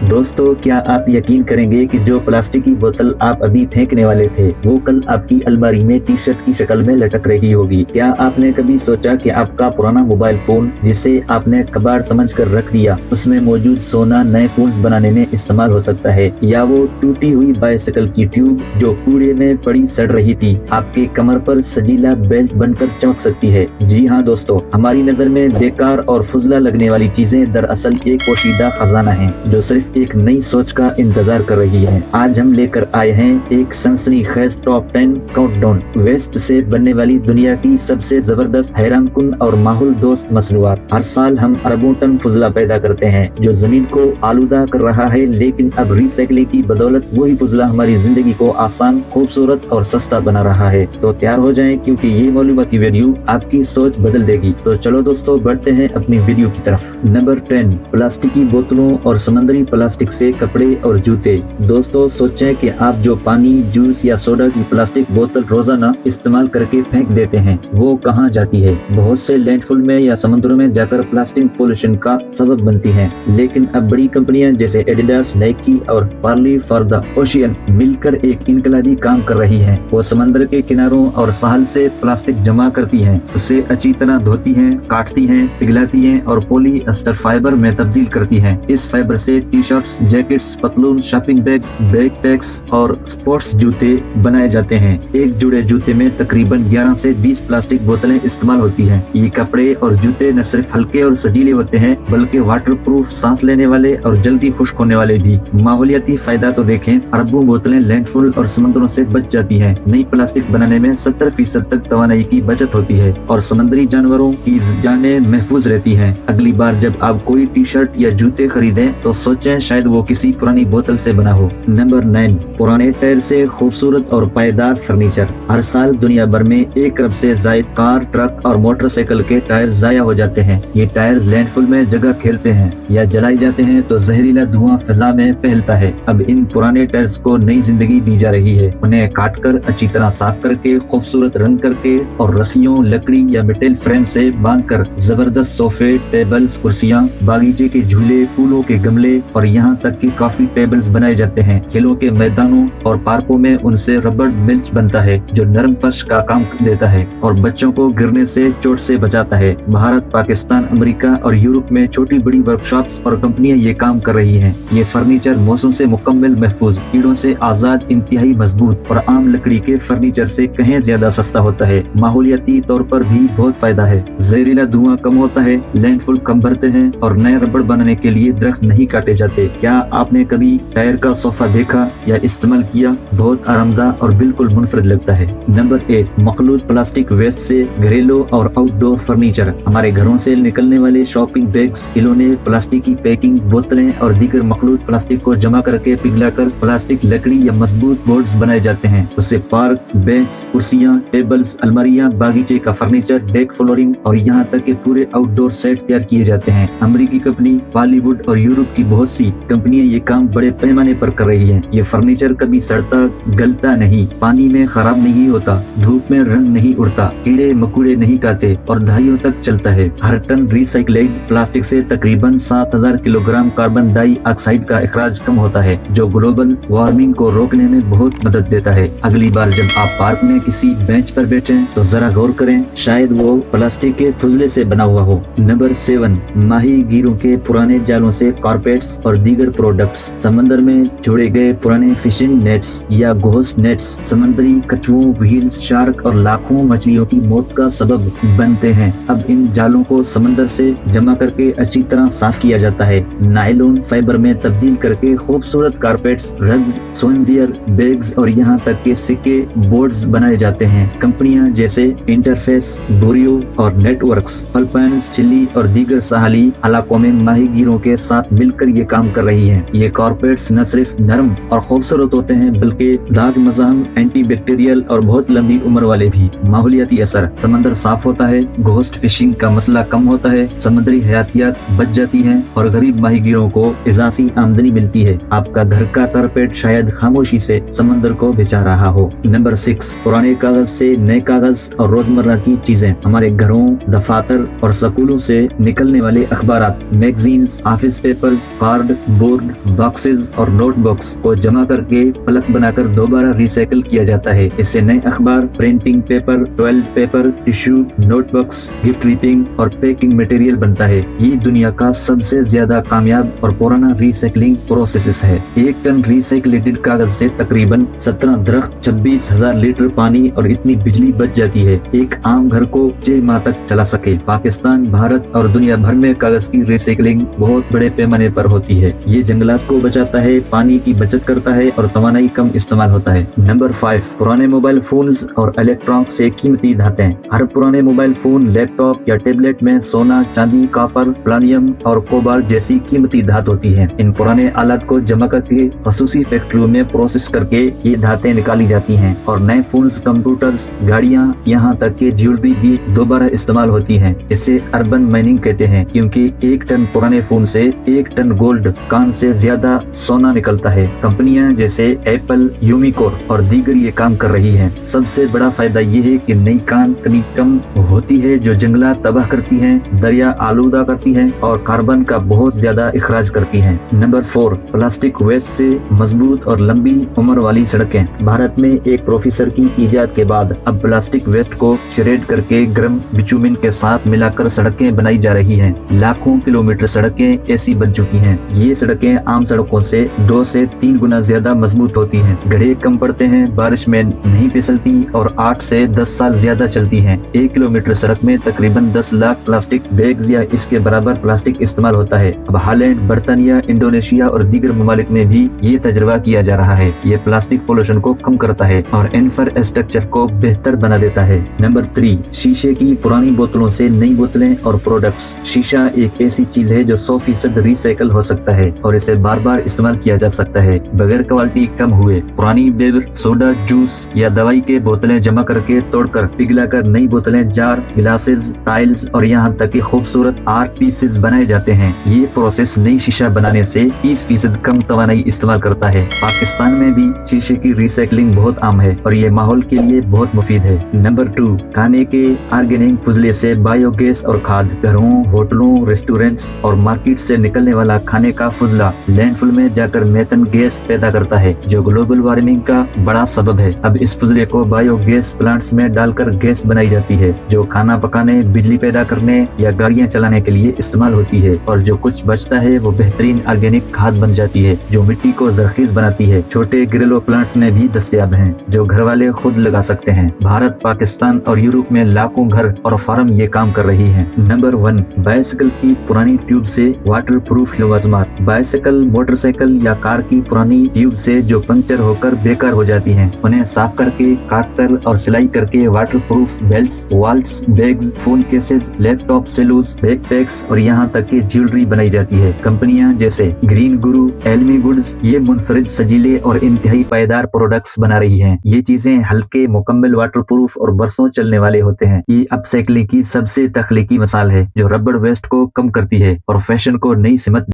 दोस्तों, क्या आप यकीन करेंगे कि जो प्लास्टिक की बोतल आप अभी फेंकने वाले थे वो कल आपकी अलमारी में टी शर्ट की शक्ल में लटक रही होगी। क्या आपने कभी सोचा कि आपका पुराना मोबाइल फोन जिसे आपने कबाड़ समझकर रख दिया, उसमें मौजूद सोना नए फोन्स बनाने में इस्तेमाल हो सकता है? या वो टूटी हुई बाइसिकल की ट्यूब जो कूड़े में पड़ी सड़ रही थी आपके कमर पर सजीला बेल्ट बनकर चमक सकती है? जी हाँ दोस्तों, हमारी नजर में बेकार और फुजला लगने वाली चीजें दरअसल एक पोशीदा खजाना है जो सिर्फ एक नई सोच का इंतजार कर रही है। आज हम लेकर आए हैं एक सनसनीखेज टॉप 10 काउंटडाउन, वेस्ट से बनने वाली दुनिया की सबसे जबरदस्त, हैरानकुन और माहौल दोस्त मसनूआत। हर साल हम अरबों टन फुजला पैदा करते हैं जो जमीन को आलूदा कर रहा है, लेकिन अब रिसाइकलिंग की बदौलत वही फुजला हमारी जिंदगी को आसान, खूबसूरत और सस्ता बना रहा है। तो तैयार हो जाएं, क्योंकि ये मालूमाती वीडियो आपकी सोच बदल देगी। तो चलो दोस्तों, बढ़ते हैं अपनी वीडियो की तरफ। नंबर 10, प्लास्टिक की बोतलों और समंदरी प्लास्टिक से कपड़े और जूते। दोस्तों, सोचें कि आप जो पानी, जूस या सोडा की प्लास्टिक बोतल रोजाना इस्तेमाल करके फेंक देते हैं, वो कहाँ जाती है? बहुत से लैंडफिल में या समुद्रों में जाकर प्लास्टिक पोल्यूशन का सबब बनती हैं। लेकिन अब बड़ी कंपनियां जैसे एडिडास, नाइकी और पार्ली फॉर द ओशियन मिलकर एक इनकलाबी काम कर रही हैं। वो समंदर के किनारों और साहल से प्लास्टिक जमा करती हैं, उसे अच्छी तरह धोती हैं, काटती हैं, पिघलाती हैं और पॉली एस्टर फाइबर में तब्दील करती हैं। इस फाइबर से टी शर्ट्स, जैकेट्स, पतलून, शॉपिंग बैग्स, बैकपैक्स और स्पोर्ट्स जूते बनाए जाते हैं। एक जुड़े जूते में तकरीबन 11 से 20 प्लास्टिक बोतलें इस्तेमाल होती हैं। ये कपड़े और जूते न सिर्फ हल्के और सजीले होते हैं, बल्कि वाटरप्रूफ, सांस लेने वाले और जल्दी खुश्क होने वाले भी। माहौलियाती फायदा तो देखें, अरबों बोतलें लैंडफिल और समुद्रों से बच जाती हैं। नई प्लास्टिक बनाने में 70% तक तवानाई की बचत होती है और समुद्री जानवरों की जानें महफूज रहती हैं। अगली बार जब आप कोई टी शर्ट या जूते खरीदें तो सोचें शायद वो किसी पुरानी बोतल से बना हो। नंबर 9, पुराने टायर से खूबसूरत और पायदार फर्नीचर। हर साल दुनिया भर में 1 अरब से ज्यादा कार, ट्रक और मोटरसाइकिल के टायर जाया हो जाते हैं। ये टायर लैंडफिल में जगह खेलते हैं या जलाए जाते हैं तो जहरीला धुआं फिजा में फैलता है। अब इन पुराने टायर्स को नई जिंदगी दी जा रही है। उन्हें काटकर अच्छी तरह साफ करके, खूबसूरत रंग करके और रस्सियों, लकड़ी या मेटल फ्रेम से बांधकर जबरदस्त सोफे, टेबल्स, कुर्सियां, बागीचे के झूले, फूलों के गमले और यहाँ तक कि कॉफी टेबल्स बनाए जाते हैं। खेलों के मैदानों और पार्कों में उनसे रबड़ मिल्च बनता है जो नरम फर्श का काम देता है और बच्चों को गिरने से, चोट से बचाता है। भारत, पाकिस्तान, अमेरिका और यूरोप में छोटी बड़ी वर्कशॉप्स और कंपनियां ये काम कर रही हैं। ये फर्नीचर मौसम से मुकम्मल महफूज, कीड़ों से आजाद, इंतहाई मजबूत और आम लकड़ी के फर्नीचर से कहीं ज्यादा सस्ता होता है। माहौलियाती तौर पर भी बहुत फायदा है। जहरीला धुआं कम होता है, लैंडफिल कम भरते हैं और नए रबड़ बनाने के लिए दरख्त नहीं काटे जाते। क्या आपने कभी टायर का सोफा देखा या इस्तेमाल किया? बहुत आरामदायक और बिल्कुल मुनफरद लगता है। नंबर 8, मखलूत प्लास्टिक वेस्ट से घरेलू और आउटडोर फर्नीचर। हमारे घरों से निकलने वाले शॉपिंग बैग्स, खिलौने, प्लास्टिक की पैकिंग, बोतलें और दीगर मखलूत प्लास्टिक को जमा करके पिघलाकर प्लास्टिक लकड़ी या मजबूत बोर्ड्स बनाए जाते हैं। उससे पार्क, बेंच, कुर्सियां, टेबल्स, अलमारियां, बागीचे का फर्नीचर, डेक फ्लोरिंग और यहाँ तक के पूरे आउटडोर सेट तैयार किए जाते हैं। अमेरिकी कंपनी, बॉलीवुड और यूरोप की बहुत सी कंपनियां ये काम बड़े पैमाने पर कर रही हैं। ये फर्नीचर कभी सड़ता, गलता नहीं, पानी में खराब नहीं होता, धूप में रंग नहीं उड़ता, कीड़े मकोड़े नहीं खाते और दहाइयों तक चलता है। हर टन रिसाइक्लेड प्लास्टिक से तकरीबन 7000 किलोग्राम कार्बन डाइऑक्साइड का इखराज कम होता है, जो ग्लोबल वार्मिंग को रोकने में बहुत मदद देता है। अगली बार जब आप पार्क में किसी बेंच पर बैठें तो जरा गौर करें, शायद वो प्लास्टिक के फुजले से बना हुआ हो। नंबर 7, माही गिरों के पुराने जालों से कारपेट्स और दीगर प्रोडक्ट्स। समंदर में जोड़े गए पुराने फिशिंग नेट्स या घोस्ट नेट्स समंदरी कछुओं, व्हील्स, शार्क और लाखों मछलियों की मौत का सबब बनते हैं। अब इन जालों को समंदर से जमा करके अच्छी तरह साफ किया जाता है, नायलॉन फाइबर में तब्दील करके खूबसूरत कारपेट्स, रग्स, स्विमवियर, बैग्स और यहाँ तक के सिक्के, बोर्ड्स बनाए जाते हैं। कंपनियां जैसे इंटरफेस, बोरियो और नेटवर्क्स, फिलीपींस, चिली और दीगर साहली इलाकों में माहीगीरों के साथ मिलकर ये काम कर रही हैं। ये कारपेट्स न सिर्फ नरम और खूबसूरत होते हैं, बल्कि दाग मज़ाहम, एंटी बैक्टीरियल और बहुत लंबी उम्र वाले भी। माहौलियाती असर, समंदर साफ होता है, घोस्ट फिशिंग का मसला कम होता है, समुद्री हयातियात बच जाती हैं और गरीब माहीगीरों को इजाफी आमदनी मिलती है। आपका घर का कारपेट शायद खामोशी से समंदर को बचा रहा हो। नंबर 6, पुराने कागज से नए कागज और रोजमर्रा की चीजें। हमारे घरों, दफातर और स्कूलों से निकलने वाले अखबारात, magazines, office papers, card, board, boxes और नोटबुक्स को जमा करके पलक बनाकर दोबारा रिसाइकल किया जाता है। इससे नए अखबार, printing paper, toilet paper, tissue, notebooks, gift wrapping और पैकिंग मटेरियल बनता है। ये दुनिया का सबसे ज्यादा कामयाब और पुराना रिसाइकलिंग प्रोसेस है। 1 टन रिसाइकलेटेड कागज से तकरीबन 17 दरख्त, 26,000 लीटर पानी और इतनी बिजली बच जाती है एक आम घर को 6 माह तक चला सके। पाकिस्तान, भारत और दुनिया भर में कागज की रिसाइकलिंग बहुत बड़े पैमाने पर होती है। ये जंगलात को बचाता है, पानी की बचत करता है और तवानाई कम इस्तेमाल होता है। नंबर 5, पुराने मोबाइल फोन्स और इलेक्ट्रॉनिक्स से कीमती धातें। हर पुराने मोबाइल फोन, लैपटॉप या टैबलेट में सोना, चांदी, कॉपर, प्लानियम और कोबाल्ट जैसी कीमती धात होती है। इन पुराने आलात को जमा करके खसूसी फैक्ट्रियों में प्रोसेस करके ये धातें निकाली जाती हैं और नए फोन्स, कंप्यूटर्स, गाड़ियाँ, यहाँ तक कि ज्वेलरी भी दोबारा इस्तेमाल होती है। इसे अर्बन माइनिंग कहते हैं क्योंकि 1 टन पुराने फोन से 1 टन गोल्ड कान से ज्यादा सोना निकलता है। कंपनियां जैसे एप्पल, यूमिकोर और दीगर ये काम कर रही हैं। सबसे बड़ा फायदा ये है कि नई कान कनी कम होती है जो जंगलात तबाह करती हैं, दरिया आलूदा करती हैं और कार्बन का बहुत ज्यादा इखराज करती हैं। नंबर 4, प्लास्टिक वेस्ट से मजबूत और लंबी उम्र वाली सड़कें। भारत में एक प्रोफेसर की इजाद के बाद अब प्लास्टिक वेस्ट को श्रेड करके गर्म बिचुमिन के साथ मिलाकर सड़कें बनाई जा रही हैं। लाखों किलोमीटर सड़कें ऐसी बन चुकी हैं। ये सड़कें आम सड़कों से 2 से 3 गुना ज्यादा मजबूत होती हैं। गड्ढे कम पड़ते हैं, बारिश में नहीं फिसलती और 8 से 10 साल ज्यादा चलती हैं। 1 किलोमीटर सड़क में तकरीबन 10 लाख प्लास्टिक बैग्स या इसके बराबर प्लास्टिक इस्तेमाल होता है। अब हालैंड, बर्तानिया, इंडोनेशिया और दीगर ममालिक में भी ये तजर्बा किया जा रहा है। ये प्लास्टिक पोल्यूशन को कम करता है और इंफ्रास्ट्रक्चर को बेहतर बना देता है। नंबर 3, शीशे की पुरानी बोतलों से नई बोतलें और प्रोडक्ट्स। शीशा एक ऐसी चीज है जो 100% रिसाइकल हो सकता है और इसे बार बार इस्तेमाल किया जा सकता है बगैर क्वालिटी कम हुए। पुरानी बेर, सोडा, जूस या दवाई के बोतलें जमा करके तोड़कर पिघलाकर नई बोतलें, जार, ग्लासेस, टाइल्स और यहाँ तक कि खूबसूरत आर्ट पीसेस बनाए जाते हैं। ये प्रोसेस नई शीशा बनाने से 30% कम तवानाई इस्तेमाल करता है। पाकिस्तान में भी शीशे की रिसाइकलिंग बहुत आम है और ये माहौल के लिए बहुत मुफीद है। नंबर 2, खाने के ऑर्गेनिक फुजले से बायोगैस और खाद। घरों, होटलों, रेस्टोरेंट्स और मार्केट से निकलने वाला खाने का फुजला लैंडफिल में जाकर मेथन गैस पैदा करता है जो ग्लोबल वार्मिंग का बड़ा सबब है। अब इस फुजले को बायोगैस प्लांट्स में डालकर गैस बनाई जाती है जो खाना पकाने, बिजली पैदा करने या गाड़ियां चलाने के लिए इस्तेमाल होती है और जो कुछ बचता है वो बेहतरीन ऑर्गेनिक खाद बन जाती है जो मिट्टी को जरखीज बनाती है। छोटे ग्रिलो प्लांट्स में भी दस्तयाब हैं जो घर वाले खुद लगा सकते हैं। भारत, पाकिस्तान और यूरोप में लाखों घर और फार्म ये काम कर रही हैं। नंबर 1, बाइसिकल की पुरानी ट्यूब से वाटर प्रूफ लवाजमात। बाइसिकल, मोटरसाइकिल या कार की पुरानी ट्यूब से जो पंक्चर होकर बेकार हो जाती हैं, उन्हें साफ करके, काटकर और सिलाई करके waterproof belts, wallets, bags, phone cases, laptop sleeves, backpacks और यहाँ तक कि ज्वेलरी बनाई जाती है। कंपनियां जैसे ग्रीन गुरु, एलमी गुड्स ये मुनफरिद, सजीले और इंतहाई पायदार प्रोडक्ट्स बना रही हैं। ये चीजें हल्के, मुकम्मल वाटर प्रूफ और बरसों चलने वाले होते हैं। ये अपसाइक्लिंग की सबसे तख्लीकी मिसाल है जो रबड़ वेस्ट को कम करती है और फैशन को नई सिमत